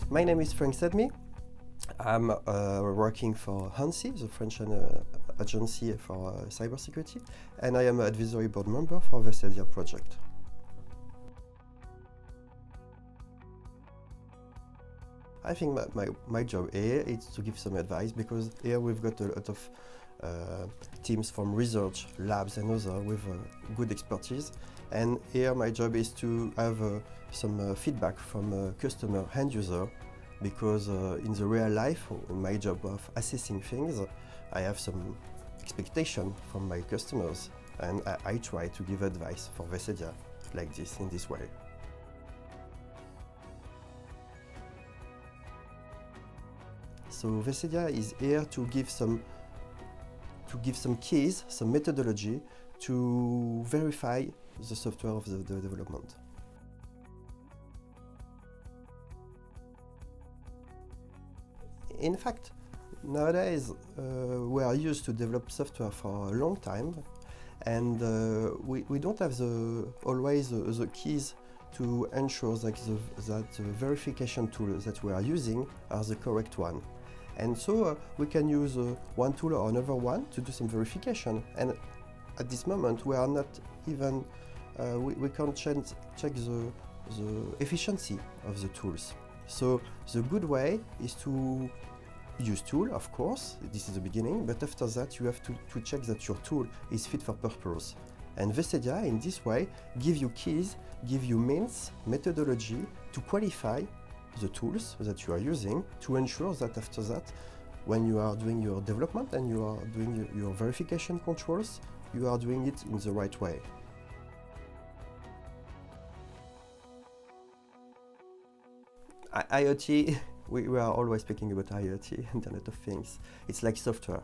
My name is Frank Sadmi. I'm working for ANSSI, the French agency for cybersecurity, and I am an advisory board member for the Vesedia project. I think my job here is to give some advice, because here we've got a lot of teams from research, labs and others with good expertise, and here my job is to have some feedback from customer end user, because in the real life, in my job of assessing things, I have some expectation from my customers, and I try to give advice for Vesedia like this, in this way. So Vesedia is here to give some keys, some methodology to verify the software of the development. In fact, nowadays we are used to develop software for a long time, and we don't have always the keys to ensure that the verification tools that we are using are the correct one. And so we can use one tool or another one to do some verification. And at this moment, we are not even, we can't check the efficiency of the tools. So the good way is to use tool, of course, this is the beginning, but after that you have to check that your tool is fit for purpose. And Vesedia, in this way, give you keys, give you means, methodology to qualify the tools that you are using, to ensure that after that, when you are doing your development and you are doing your verification controls, you are doing it in the right way. IoT, we are always speaking about IoT, Internet of Things. It's like software.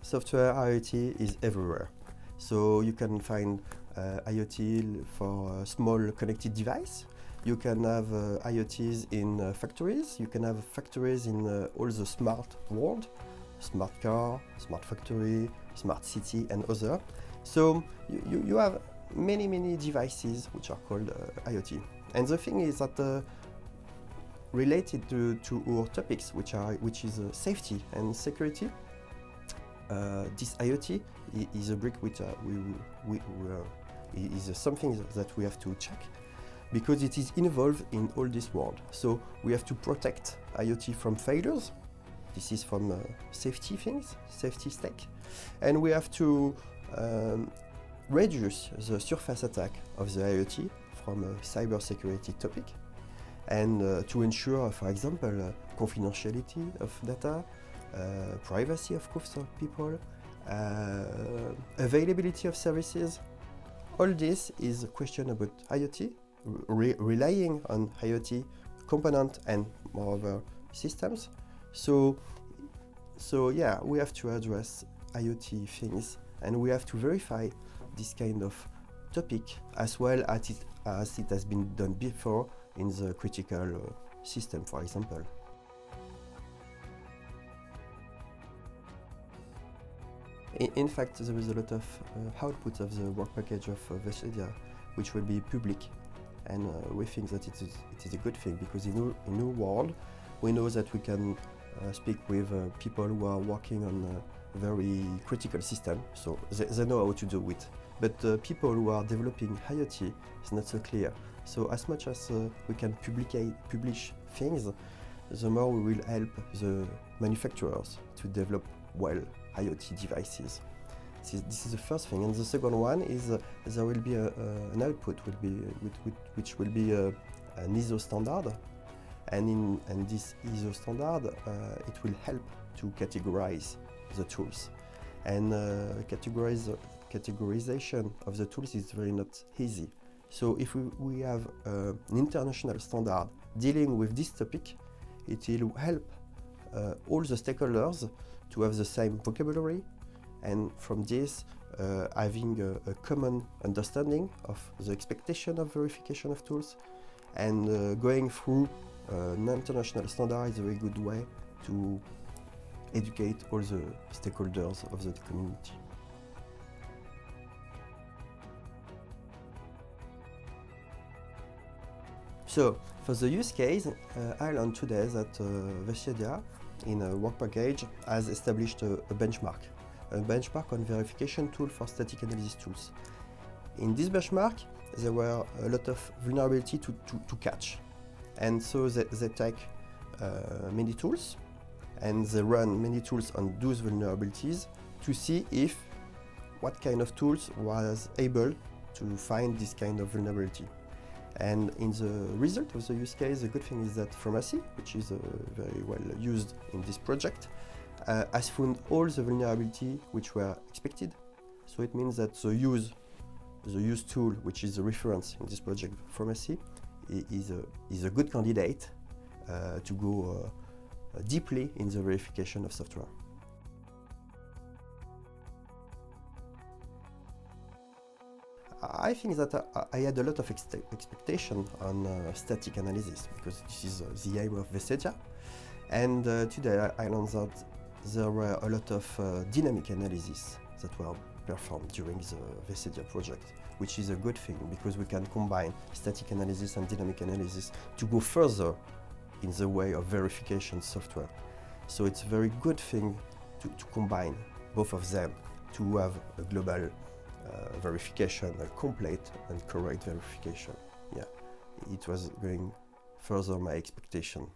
Software IoT is everywhere. So you can find IoT for a small connected device. You can have IoTs in factories. You can have factories in all the smart world, smart car, smart factory, smart city and other. So you have many devices which are called IoT. And the thing is that related to our topics, which is safety and security, this IoT is a brick which is something that we have to check, because it is involved in all this world. So we have to protect IoT from failures. This is from safety things, safety stack, and we have to reduce the surface attack of the IoT from a cybersecurity topic, and to ensure, for example, confidentiality of data, privacy of course of people, availability of services. All this is a question about IoT, relying on IoT component and moreover systems. So yeah, we have to address IoT things, and we have to verify this kind of topic as well as it has been done before in the critical system, for example. In fact, there is a lot of output of the work package of Vesedia, which will be public, and we think that it is a good thing, because in our world, we know that we can speak with people who are working on a very critical system, so they know how to do it. But people who are developing IoT is not so clear. So as much as we can publish things, the more we will help the manufacturers to develop well IoT devices. This is the first thing, and the second one is there will be an output which will be an ISO standard, and this ISO standard it will help to categorize the tools, and categorization of the tools is very not easy. So if we have an international standard dealing with this topic, it will help all the stakeholders to have the same vocabulary, and from this having a common understanding of the expectation of verification of tools, and going through an international standard is a very good way to educate all the stakeholders of the community. So, for the use case, I learned today that Vesedia, in a work package, has established a benchmark on verification tool for static analysis tools. In this benchmark, there were a lot of vulnerability to catch. And so they take many tools, and they run many tools on those vulnerabilities to see if what kind of tools was able to find this kind of vulnerability. And in the result of the use case, the good thing is that Pharmacy, which is very well used in this project, has found all the vulnerability which were expected. So it means that the use tool, which is the reference in this project, Pharmacy, is a good candidate to go deeply in the verification of software. I think that I had a lot of expectation on static analysis, because this is the aim of Vesedia. And today I learned that there were a lot of dynamic analysis that were performed during the Vesedia project, which is a good thing because we can combine static analysis and dynamic analysis to go further in the way of verification software. So it's a very good thing to combine both of them to have a global verification, a complete and correct verification. Yeah, it was going further my expectation.